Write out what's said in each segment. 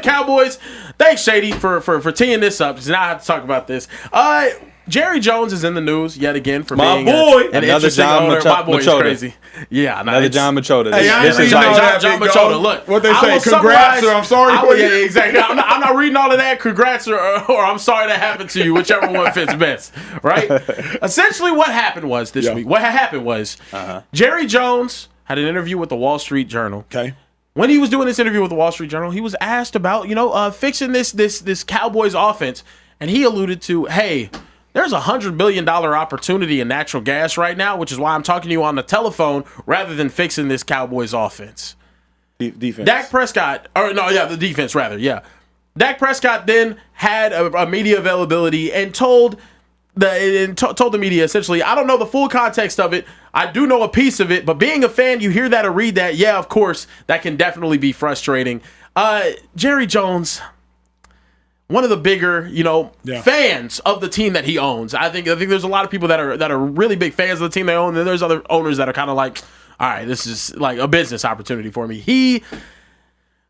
Cowboys, thanks, Shady, for teeing this up, because now I have to talk about this. Jerry Jones is in the news yet again for being an interesting owner. My boy is crazy. Yeah, another John Machota. Hey, John Machota. Look, what they say, congrats or I'm sorry for you. Yeah, exactly. I'm not reading all of that. Congrats or I'm sorry that happened to you, whichever one fits best, right? Essentially, what happened was this week. What happened was Jerry Jones had an interview with the Wall Street Journal. Okay. When he was doing this interview with the Wall Street Journal, he was asked about fixing this Cowboys offense, and he alluded to, hey, there's $100 billion opportunity in natural gas right now, which is why I'm talking to you on the telephone rather than fixing this Cowboys offense. Defense. Dak Prescott, the defense rather, yeah. Dak Prescott then had a media availability and told the media essentially, I don't know the full context of it. I do know a piece of it, but being a fan, you hear that or read that, yeah, of course, that can definitely be frustrating. Jerry Jones, one of the bigger, fans of the team that he owns. I think there's a lot of people that are really big fans of the team they own, and then there's other owners that are kind of like, all right, this is like a business opportunity for me.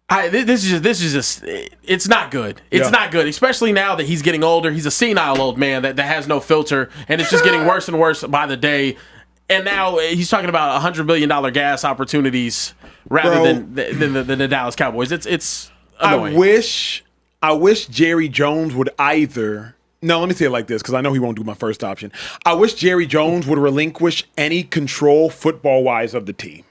This is just it's not good. It's not good, especially now that he's getting older. He's a senile old man that has no filter, and it's just getting worse and worse by the day. And now he's talking about $100 billion gas opportunities rather than the Dallas Cowboys. It's annoying. I wish Jerry Jones would either. No, let me say it like this, because I know he won't do my first option. I wish Jerry Jones would relinquish any control football-wise of the team.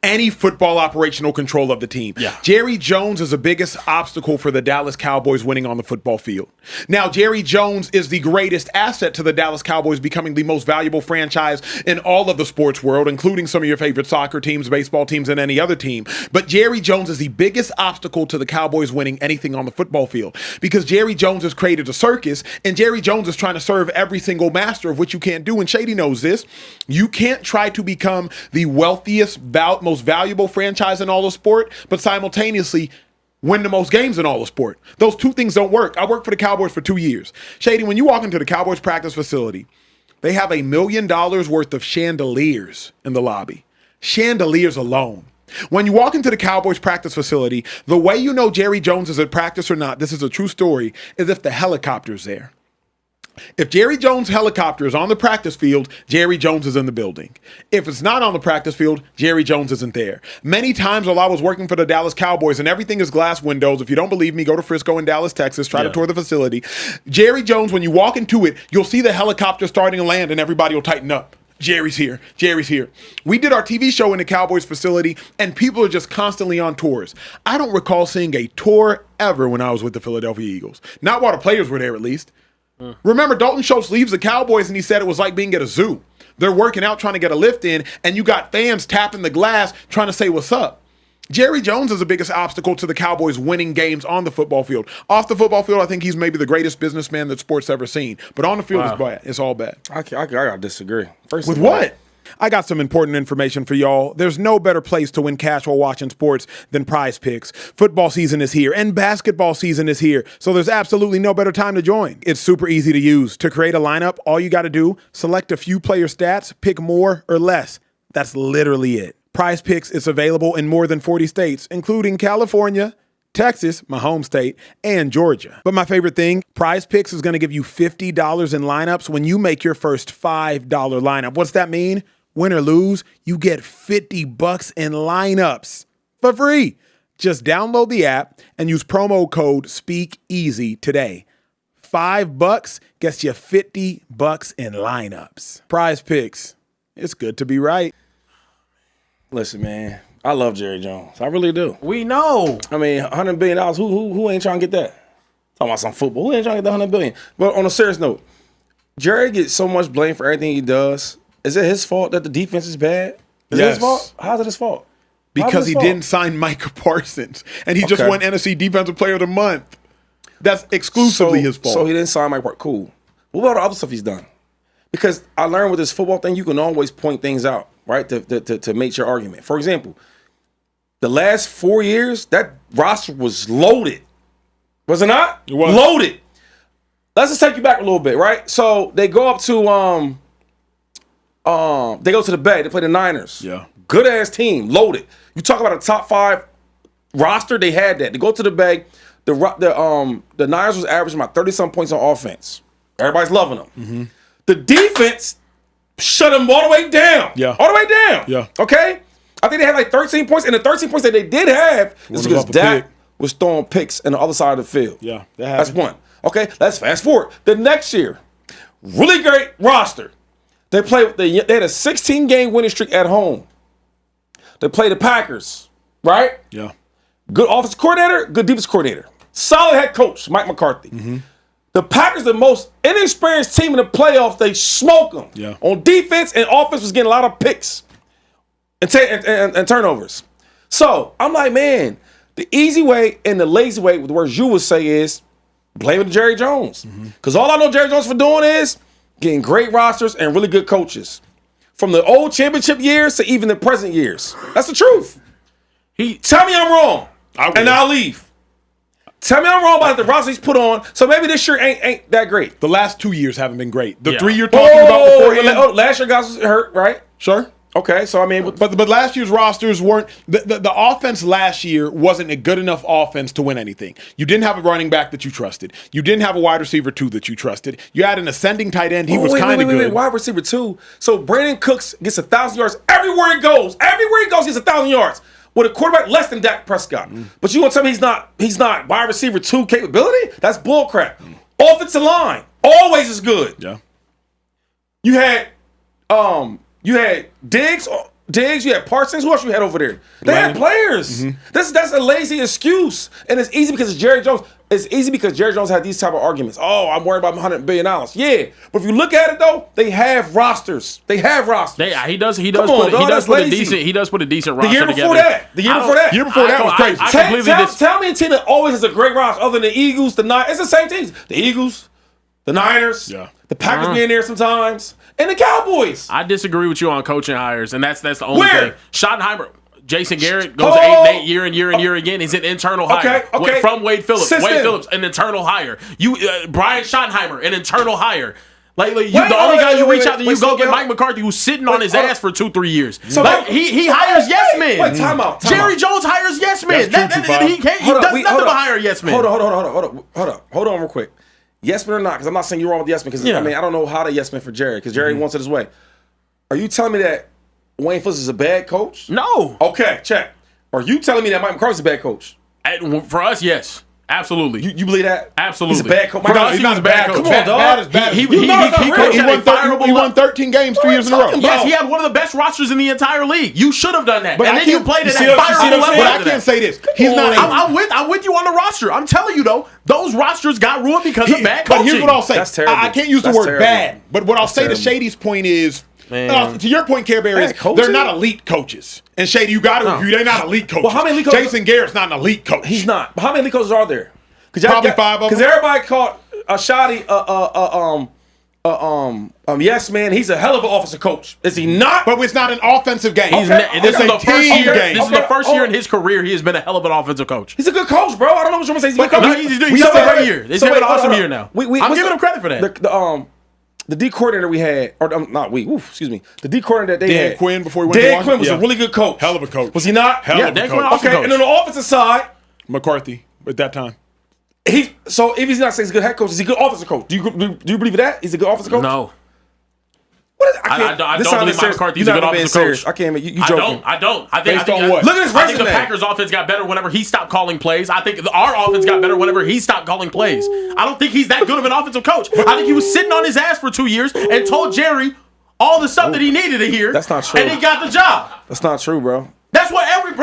Any football operational control of the team. Yeah. Jerry Jones is the biggest obstacle for the Dallas Cowboys winning on the football field. Now, Jerry Jones is the greatest asset to the Dallas Cowboys becoming the most valuable franchise in all of the sports world, including some of your favorite soccer teams, baseball teams, and any other team. But Jerry Jones is the biggest obstacle to the Cowboys winning anything on the football field, because Jerry Jones has created a circus, and Jerry Jones is trying to serve every single master, of which you can't do. And Shady knows this. You can't try to become the wealthiest, most valuable franchise in all of sport, but simultaneously win the most games in all of sport. Those two things don't work. I worked for the Cowboys for 2 years. Shady, when you walk into the Cowboys practice facility, they have $1 million worth of chandeliers in the lobby. Chandeliers alone. When you walk into the Cowboys practice facility, the way you know Jerry Jones is at practice or not, this is a true story, is if the helicopter's there. If Jerry Jones' helicopter is on the practice field, Jerry Jones is in the building. If it's not on the practice field, Jerry Jones isn't there. Many times while I was working for the Dallas Cowboys, and everything is glass windows. If you don't believe me, go to Frisco in Dallas, Texas, try to tour the facility. Jerry Jones, when you walk into it, you'll see the helicopter starting to land and everybody will tighten up. Jerry's here. Jerry's here. We did our TV show in the Cowboys facility, and people are just constantly on tours. I don't recall seeing a tour ever when I was with the Philadelphia Eagles. Not while the players were there, at least. Remember, Dalton Schultz leaves the Cowboys, and he said it was like being at a zoo. They're working out, trying to get a lift in, and you got fans tapping the glass, trying to say what's up. Jerry Jones is the biggest obstacle to the Cowboys winning games on the football field. Off the football field, I think he's maybe the greatest businessman that sports ever seen. But on the field, it's bad. It's all bad. I gotta disagree. With what? I got some important information for y'all. There's no better place to win cash while watching sports than PrizePicks. Football season is here and basketball season is here, so there's absolutely no better time to join. It's super easy to use. To create a lineup, all you got to do, select a few player stats, pick more or less. That's literally it. PrizePicks is available in more than 40 states, including California, Texas, my home state, and Georgia. But my favorite thing, PrizePicks is going to give you $50 in lineups when you make your first $5 lineup. What's that mean? Win or lose, you get $50 in lineups for free. Just download the app and use promo code Speakeasy today. $5 gets you $50 in lineups. PrizePicks. It's good to be right. Listen, man, I love Jerry Jones. I really do. We know. I mean, $100 billion. Who ain't trying to get that? Talking about some football. Who ain't trying to get that $100 billion? But on a serious note, Jerry gets so much blame for everything he does. Is it his fault that the defense is bad? Is it his fault? How's it his fault? Because he didn't sign Micah Parsons, and he just won NFC Defensive Player of the Month. That's exclusively his fault. So he didn't sign Micah Parsons. Cool. What about the other stuff he's done? Because I learned with this football thing, you can always point things out, right, to make your argument. For example, the last 4 years, that roster was loaded. Was it not? It was. Loaded. Let's just take you back a little bit, right? So they go up to they go to the Bay. They play the Niners. Yeah. Good ass team, loaded. You talk about a top 5 roster. They had that. They go to the Bay. The Niners was averaging about 30-some points on offense. Everybody's loving them. Mm-hmm. The defense shut them all the way down. Yeah. All the way down. Yeah. Okay? I think they had like 13 points, and the 13 points that they did have is because Dak was throwing picks on the other side of the field. Yeah, that's one. Okay, let's fast forward. The next year, really great roster. They had a 16-game winning streak at home. They played the Packers, right? Yeah. Good offensive coordinator, good defensive coordinator. Solid head coach, Mike McCarthy. Mm-hmm. The Packers, the most inexperienced team in the playoffs, they smoked them. Yeah. On defense, and offense was getting a lot of picks and turnovers. So I'm like, man, the easy way and the lazy way, the words you would say is blame it to Jerry Jones. Because all I know Jerry Jones for doing is getting great rosters and really good coaches. From the old championship years to even the present years. That's the truth. Tell me I'm wrong, and I'll leave. Tell me I'm wrong about the roster he's put on. So maybe this year ain't that great. The last 2 years haven't been great. The 3 you're talking about beforehand. Last year guys was hurt, right? Sure. Okay, so I mean, but last year's rosters weren't the offense last year wasn't a good enough offense to win anything. You didn't have a running back that you trusted. You didn't have a wide receiver 2 that you trusted. You had an ascending tight end. He was kind of good. Wait, wide receiver 2. So Brandon Cooks gets 1,000 yards everywhere he goes. Everywhere he goes, he gets 1,000 yards. With a quarterback less than Dak Prescott. But you gonna tell me he's not wide receiver 2 capability? That's bullcrap. Offensive line always is good. Yeah. You had Diggs, you had Parsons. Who else you had over there? They had players. That's a lazy excuse. And it's easy because Jerry Jones. It's easy because Jerry Jones had these type of arguments. Oh, I'm worried about $100 billion. Yeah, but if you look at it though, they have rosters. He does put a decent roster together. The year before that was crazy. Tell me a team that always has a great roster other than the Eagles, the Niners. It's the same teams. The Eagles, the Niners, the Packers being there sometimes, and the Cowboys. I disagree with you on coaching hires, and that's the only thing. Schottenheimer. Jason Garrett goes 8-8 year again. He's an internal hire from Wade Phillips. Wade Phillips, an internal hire. Brian Schottenheimer, an internal hire. The only guy you reach out to, you go get Mike McCarthy, who's sitting on his ass for 2-3 years. So he hires yes men. Wait, time out. Jerry Jones hires yes men. He does nothing but hire yes men. Hold on real quick. Yes men or not, because I'm not saying you're wrong with yes men, because I don't know how to yes men for Jerry, because Jerry wants it his way. Are you telling me that Wayne Phillips is a bad coach? No. Okay, check. Are you telling me that Mike McCarthy's a bad coach? For us, yes. Absolutely. You believe that? Absolutely. He's a bad coach. He's not a bad coach. Come on, dog. He won 13 games 3 years in a row. Yes, he had one of the best rosters in the entire league. You should have done that. And then you played at that fireable level. But I can't say this. He's not. I'm with you on the roster. I'm telling you though, those rosters got ruined because of bad coaching. But here's what I'll say. That's terrible. I can't use the word bad. But what I'll say to Shady's point is, to your point, Care Bear, is they're not elite coaches. And Shady, you got to agree, they're not elite coaches. Well, how many elite coaches? Jason Garrett's not an elite coach. He's not. But how many elite coaches are there? Probably 5 of them. Because everybody called Shoddy yes man. He's a hell of an offensive coach. Is he not? But it's not an offensive game. This is the first year. This is the first year in his career he has been a hell of an offensive coach. He's a good coach, bro. I don't know what you're gonna say. He's a good coach. He's having a great year. He's having an awesome year now. I'm giving him credit for that. The D coordinator we had, or excuse me, the D coordinator that they had. Dan Quinn before he went to Dan Quinn was a really good coach. Hell of a coach. Was he not? Hell of a coach. Okay, and on the offensive side, McCarthy at that time. So if he's not saying he's a good head coach, is he a good offensive coach? Do you believe that? He's a good offensive coach? No. I don't believe Mike McCarthy's a good offensive coach. I can't. You joking? I don't. Based on what? Look at his resume. I think the Packers' offense got better whenever he stopped calling plays. I think our offense got better whenever he stopped calling plays. I don't think he's that good of an offensive coach. I think he was sitting on his ass for 2 years and told Jerry all the stuff that he needed to hear. That's not true. And he got the job. That's not true, bro. That's what I'm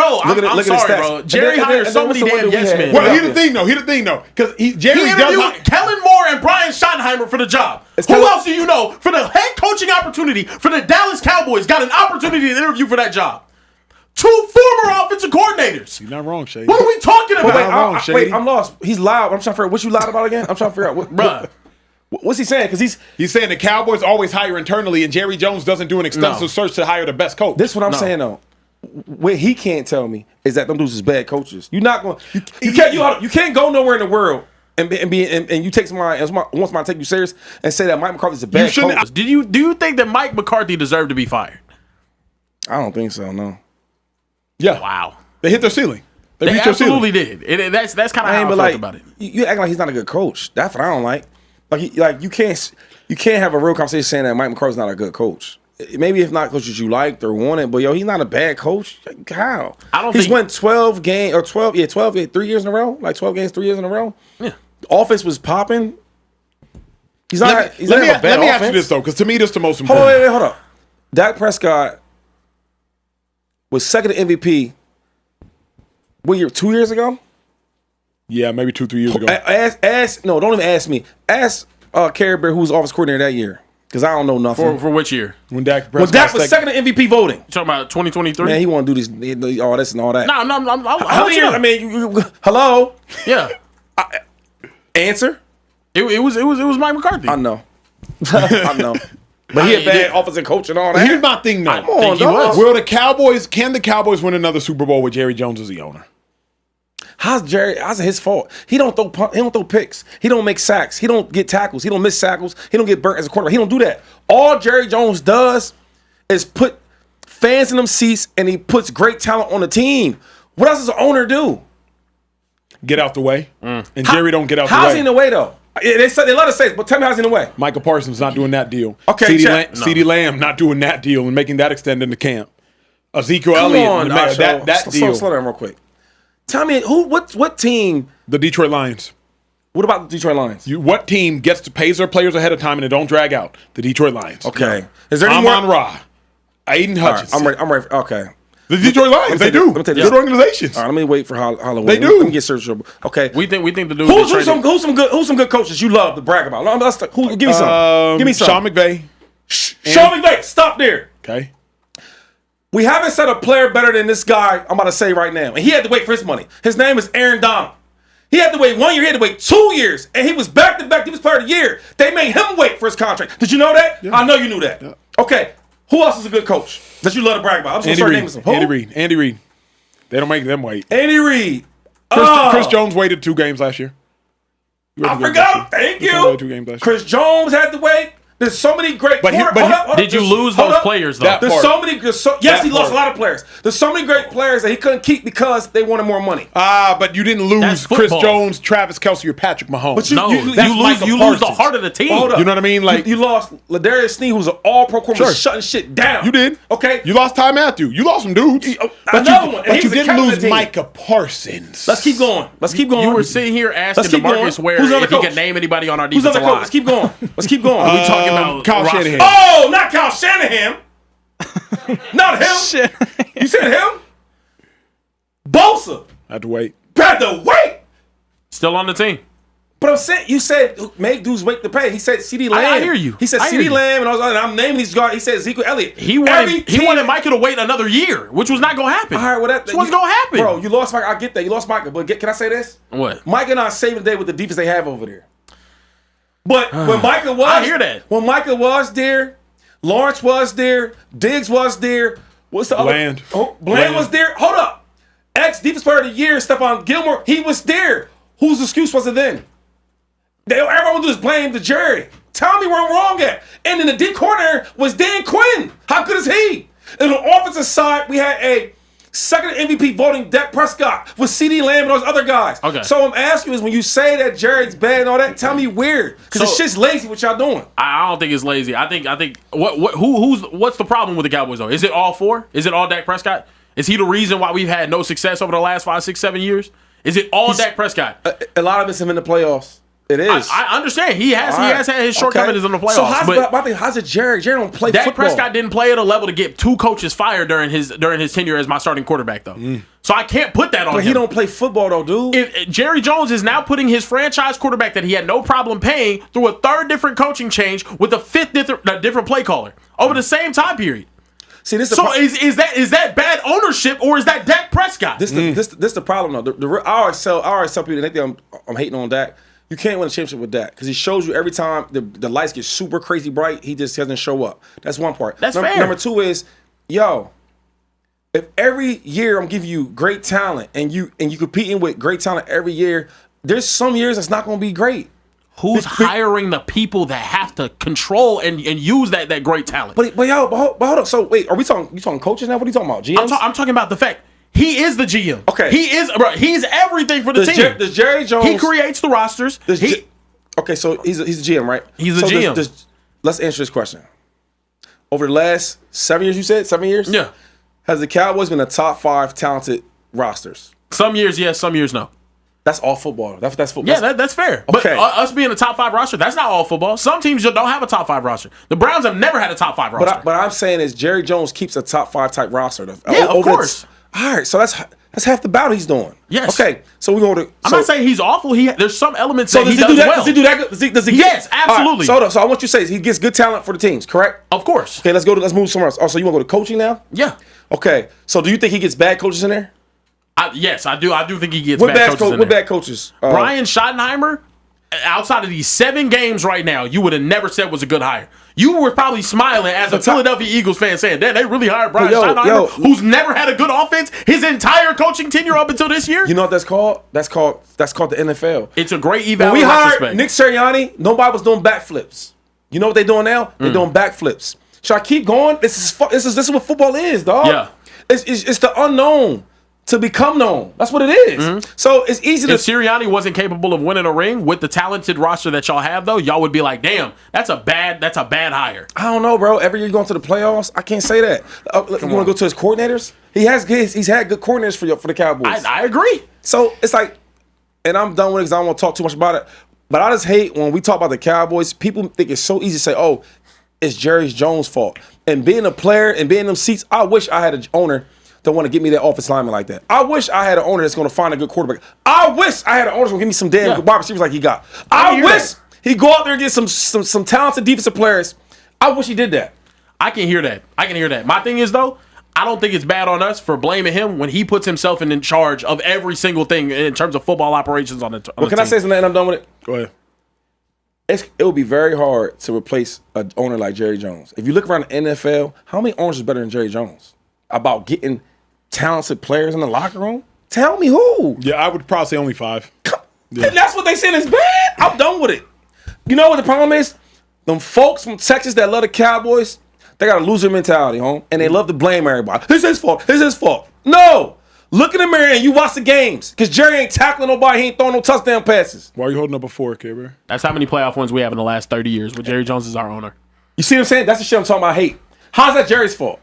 sorry, bro. Jerry hires so many damn yes men. Well, here's the thing, though. Because Jerry interviewed Kellen Moore and Brian Schottenheimer for the job. Who else do you know for the head coaching opportunity for the Dallas Cowboys got an opportunity to interview for that job? 2 former offensive coordinators. You're not wrong, Shady. What are we talking about? Wait, I'm lost. He's loud. I'm trying to figure out what you lied about again. I'm trying to figure out what. What's he saying? Because he's saying the Cowboys always hire internally, and Jerry Jones doesn't do an extensive search to hire the best coach. This is what I'm saying though. What he can't tell me is that them dudes is bad coaches. You're not going. You can't go nowhere in the world and you take somebody take you serious and say that Mike McCarthy's a bad coach. Do you think that Mike McCarthy deserved to be fired? I don't think so. No. Yeah. Wow. They hit their ceiling. They absolutely did. That's kind of how I felt about it. You act like he's not a good coach. That's what I don't like. You can't have a real conversation saying that Mike McCarthy's not a good coach. Maybe if not coaches you liked or wanted, but he's not a bad coach. How? He's won 12 games or 12 3 years in a row. Like 12 games 3 years in a row. Yeah. Offense was popping. Let me ask you this though, because to me this is the most important. Hold up. Dak Prescott was second to MVP. What year? 2 years ago? Yeah, maybe 2-3 years ago. No, don't even ask me. Ask Carey Bear, who was offense coordinator that year. Because I don't know nothing. For which year? When Dak was second to MVP voting. You talking about 2023? Man, he want to do this, all this and all that. No, How many years? I mean, hello? Yeah. Answer? It was Mike McCarthy. I know. I know. But he had bad offensive coach and all that. Here's my thing, though. Can the Cowboys win another Super Bowl with Jerry Jones as the owner? How's it his fault? He don't throw picks. He don't make sacks. He don't get tackles. He don't miss tackles. He don't get burnt as a quarterback. He don't do that. All Jerry Jones does is put fans in them seats, and he puts great talent on the team. What else does the owner do? Get out the way. And Jerry don't get out the way. How's he in the way, though? They let us say it, but tell me how's he in the way. Michael Parsons not doing that deal. Okay, CeeDee Lamb not doing that deal and making that extend into camp. Ezekiel Elliott, that deal. Slow down real quick. Tell me what team? The Detroit Lions. What about the Detroit Lions? What team gets to pay their players ahead of time and it don't drag out? The Detroit Lions. Okay. Is there any more? Amon-Ra, Aiden Hutchinson. Right, I'm ready. Okay. The Detroit Lions. They do. Good organizations. All right, let me wait for Halloween. They do. Let me get searchable. Okay. We think the dude. Who's some good coaches you love to brag about? Give me some. Give me some. Sean McVay. Sean McVay. Stop there. Okay. We haven't set a player better than this guy I'm about to say right now. And he had to wait for his money. His name is Aaron Donald. He had to wait 1 year. He had to wait 2 years. And he was back-to-back. He was player of the year. They made him wait for his contract. Did you know that? Yeah. I know you knew that. Yeah. Okay. Who else is a good coach that you love to brag about? I'm just going to start naming some. Andy Reid. They don't make them wait. Andy Reid. Chris Jones waited 2 games last year. I forgot. Thank you. Chris Jones had to wait. There's so many great players. Did you lose those players, though? There's so many. Yes, he lost a lot of players. There's so many great players that he couldn't keep because they wanted more money. But you didn't lose Chris Jones, Travis Kelce, or Patrick Mahomes. But you lose the heart of the team. You know what I mean? Like you lost Ladarius Sneed, who's an all-pro quarterback, shutting shit down. You did. Okay. You lost Ty Matthew. You lost some dudes. But you didn't lose Micah Parsons. Let's keep going. You were sitting here asking DeMarcus Ware if he could name anybody on our defensive line. Let's keep going. Let's keep going. We talking about Kyle Shanahan. Oh, not Kyle Shanahan. Not him. You said him? Bosa. Had to wait. Still on the team. But I'm saying, you said make dudes wait to pay. He said CeeDee Lamb. I hear you. He said CeeDee Lamb, and I'm naming these guys. He said Ezekiel Elliott. He wanted Micah to wait another year, which was not going to happen. All right, well, that wasn't going to happen. Bro, you lost Micah. I get that. You lost Micah. But can I say this? What? Micah not saving the day with the defense they have over there. But when Micah was, I hear that. When Micah was there, Lawrence was there, Diggs was there. What's the Bland? other? Bland was there. Hold up. Ex-defense player of the year, Stephon Gilmore, he was there. Whose excuse was it then? Everyone just blame the Jerry. Tell me where I'm wrong at. And then the D coordinator was Dan Quinn. How good is he? And on the offensive side, we had a second MVP voting Dak Prescott with CeeDee Lamb and those other guys. Okay. So I'm asking you is when you say that Jerry's bad and all that, tell me where. Because this shit's lazy what y'all doing. I don't think it's lazy. I think what's the problem with the Cowboys though? Is it all 4? Is it all Dak Prescott? Is he the reason why we've had no success over the last 5, 6, 7 years? Is it all Dak Prescott? A lot of it's him in the playoffs. It is. I understand. He has had his shortcomings in the playoffs. So how's it Jerry? Jerry don't play Dak football. Prescott didn't play at a level to get 2 coaches fired during his tenure as my starting quarterback, though. So I can't put that on him. But he don't play football, though, dude. If Jerry Jones is now putting his franchise quarterback that he had no problem paying through a 3rd different coaching change with a 5th different play caller over the same time period. See, is that bad ownership or is that Dak Prescott? This the problem though. I always tell people they think I'm hating on Dak. You can't win a championship with Dak because he shows you every time the lights get super crazy bright, he just doesn't show up. That's one part. That's fair. Number 2 is, if every year I'm giving you great talent and you competing with great talent every year, there's some years that's not going to be great. Who's hiring the people that have to control and use that great talent? But hold up. So wait, you talking coaches now? What are you talking about? GMs? I'm talking about the fact He is the GM. Okay. He's everything for the team. Does Jerry Jones? He creates the rosters. Okay, so he's the GM, right? He's the GM. Let's answer this question. Over the last 7 years, you said 7 years. Yeah. Has the Cowboys been a top 5 talented rosters? Some years, yes. Some years, no. That's all football. That's football. Yeah, that's fair. Okay. But us being a top 5 roster, that's not all football. Some teams just don't have a top 5 roster. The Browns have never had a top 5 roster. But I'm saying is Jerry Jones keeps a top 5 type roster. Yeah, of course. All right, so that's half the battle he's doing. Yes. Okay, so we're going to. I'm not saying he's awful. There's some elements that he does does well. Does he do that? Does he Yes, absolutely. Right, so I want you to say he gets good talent for the teams, correct? Of course. Okay, let's move somewhere else. Oh, so you want to go to coaching now? Yeah. Okay, so do you think he gets bad coaches in there? Yes, I do. I do think he gets bad coaches in there. What bad coaches? Brian Schottenheimer, outside of these 7 games right now, you would have never said was a good hire. You were probably smiling as a Philadelphia Eagles fan saying, damn, they really hired Brian Schottenheimer, who's never had a good offense his entire coaching tenure up until this year. You know what that's called? That's called the NFL. It's a great eval. When we hired Nick Sirianni, nobody was doing backflips. You know what they're doing now? They're doing backflips. Should I keep going? This is what football is, dog. Yeah. It's the unknown to become known. That's what it is. So it's easy to. If Sirianni wasn't capable of winning a ring with the talented roster that y'all have, though, y'all would be like, "Damn, that's a bad hire." I don't know, bro. Every year going to the playoffs, I can't say that. You want to go to his coordinators? He's had good coordinators for the Cowboys. I agree. So it's like, and I'm done with it because I don't want to talk too much about it. But I just hate when we talk about the Cowboys. People think it's so easy to say, "Oh, it's Jerry Jones' fault." And being a player and being in them seats, I wish I had an owner that want to give me that offensive lineman like that. I wish I had an owner that's going to find a good quarterback. I wish I had an owner that's going to give me some damn good wide receivers like he got. I wish he'd go out there and get some talented defensive players. I wish he did that. I can hear that. My thing is, though, I don't think it's bad on us for blaming him when he puts himself in charge of every single thing in terms of football operations on the team. Can I say something and I'm done with it? Go ahead. It would be very hard to replace an owner like Jerry Jones. If you look around the NFL, how many owners is better than Jerry Jones? About getting talented players in the locker room? Tell me who. Yeah, I would probably say only 5. Yeah. And that's what they said is bad? I'm done with it. You know what the problem is? Them folks from Texas that love the Cowboys, they got a loser mentality, home, and they love to blame everybody. It's his fault. It's his fault. No. Look in the mirror and you watch the games. Because Jerry ain't tackling nobody. He ain't throwing no touchdown passes. Why are you holding up a 4, K-Bear? That's how many playoff wins we have in the last 30 years with Jerry Jones as our owner. You see what I'm saying? That's the shit I'm talking about. I hate. How's that Jerry's fault?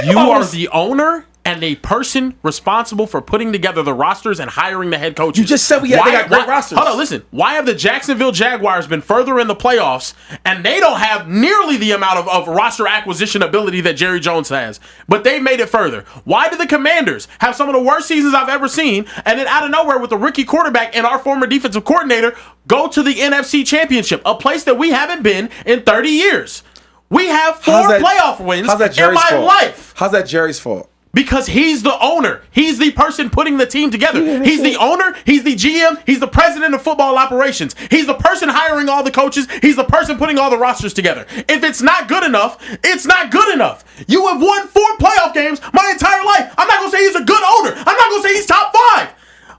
You are the owner and a person responsible for putting together the rosters and hiring the head coaches. You just said they got great rosters. Hold on, listen. Why have the Jacksonville Jaguars been further in the playoffs and they don't have nearly the amount of roster acquisition ability that Jerry Jones has? But they made it further. Why do the Commanders have some of the worst seasons I've ever seen and then out of nowhere with the rookie quarterback and our former defensive coordinator go to the NFC Championship, a place that we haven't been in 30 years? We have 4 playoff wins in my life. How's that Jerry's fault? Because he's the owner. He's the person putting the team together. He's the owner. He's the GM. He's the president of football operations. He's the person hiring all the coaches. He's the person putting all the rosters together. If it's not good enough, it's not good enough. You have won 4 playoff games my entire life. I'm not going to say he's a good owner. I'm not going to say he's top 5.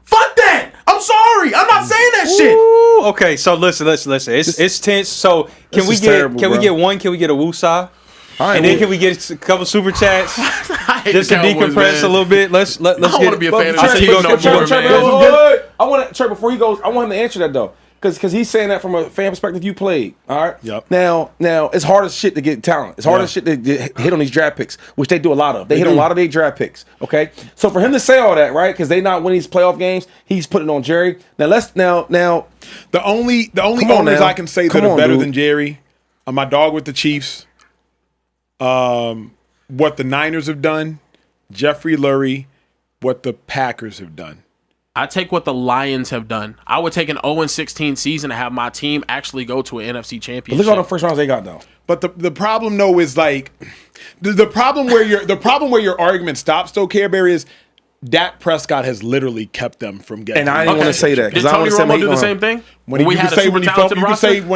Fuck that. I'm sorry. I'm not saying that shit. Ooh, okay, so listen. It's tense. So can we get one? Can we get a woosah? And then can we get a couple super chats just to decompress a little bit? Let's I don't want to be a fan of this team no more, man. I want to, Trey, before he goes, I want him to answer that though. Because he's saying that from a fan perspective, you played. All right? Yep. Now, it's hard as shit to get talent. It's hard as shit to hit on these draft picks, which they do a lot of. They hit on a lot of their draft picks. Okay? So for him to say all that, right? Because they not winning these playoff games, he's putting on Jerry. Now the only owners I can say that are better than Jerry are my dog with the Chiefs. What the Niners have done, Jeffrey Lurie, what the Packers have done. I take what the Lions have done. I would take an 0-16 season to have my team actually go to an NFC Championship. But look at all the first rounds they got though. But the problem though is like the problem where your argument stops though, Care Bear, is Dak Prescott has literally kept them from getting. And I didn't want to say that because I want to Romo do the same thing. When you can say when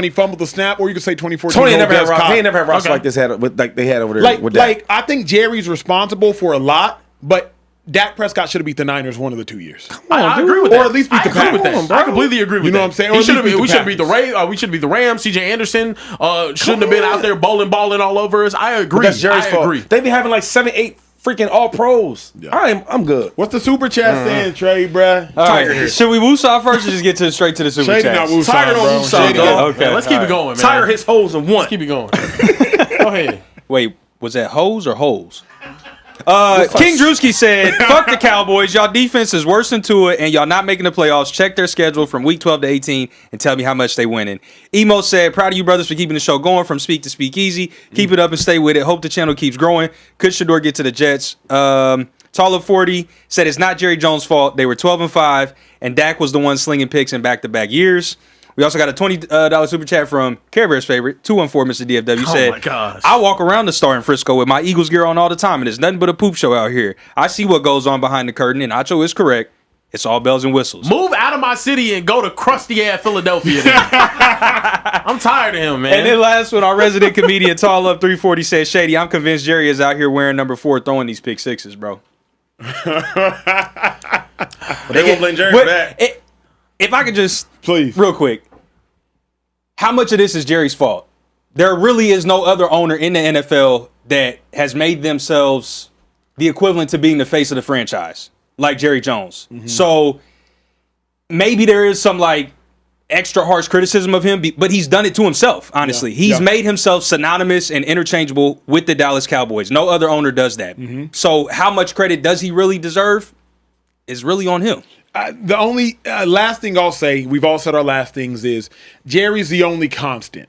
he fumbled the snap, or you can say 2014. Tony never had rosters like this like they had over there with Dak. Like I think Jerry's responsible for a lot, but Dak Prescott should have beat the Niners one of the 2 years. I agree with that. Or at least beat the Packers. I completely agree with that. You know what I'm saying? We should beat the Rams. CJ Anderson shouldn't have been out there balling all over us. I agree. But that's Jerry's fault. They be having like 7, 8 freaking all pros. Yeah. I'm good. What's the super chat saying, Trey, bruh? All right. Should we woosah first or just get straight to the super chat? Tired on woosah, dog. Okay, let's keep it going, man. Tired his holes in one. Let's keep it going. Go ahead. Wait, was that hoes or holes? King Drewski said, fuck the Cowboys. Y'all defense is worse than Tua, and y'all not making the playoffs. Check their schedule from week 12 to 18 and tell me how much they winning. Emo said, proud of you brothers for keeping the show going from Speak to Speakeasy. Keep it up and stay with it. Hope the channel keeps growing. Could Shador get to the Jets? Taller 40 said it's not Jerry Jones' fault. They were 12-5, and Dak was the one slinging picks in back-to-back years. We also got a $20 super chat from Care Bears favorite, 214 Mr. DFW said, oh my gosh. I walk around the Star in Frisco with my Eagles gear on all the time, and it's nothing but a poop show out here. I see what goes on behind the curtain, and Acho is correct. It's all bells and whistles. Move out of my city and go to crusty-ass Philadelphia. I'm tired of him, man. And then last one, our resident comedian, Tall Up 340 said, Shady, I'm convinced Jerry is out here wearing number 4 throwing these pick sixes, bro. But they won't blame Jerry for that. If I could just, please, real quick, how much of this is Jerry's fault? There really is no other owner in the NFL that has made themselves the equivalent to being the face of the franchise, like Jerry Jones. Mm-hmm. So maybe there is some like extra harsh criticism of him, but he's done it to himself, honestly. He's made himself synonymous and interchangeable with the Dallas Cowboys. No other owner does that. Mm-hmm. So how much credit does he really deserve is really on him. The only last thing I'll say, we've all said our last things, is Jerry's the only constant.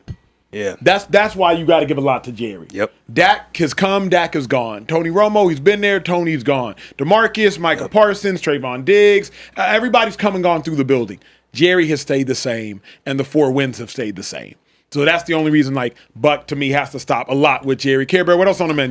Yeah. That's why you got to give a lot to Jerry. Yep. Dak has come, Dak is gone. Tony Romo, he's been there, Tony's gone. DeMarcus, Michael Parsons, Trayvon Diggs, everybody's come and gone through the building. Jerry has stayed the same, and the 4 wins have stayed the same. So that's the only reason, like, Buck, to me, has to stop a lot with Jerry. Care Bear, what else on the menu?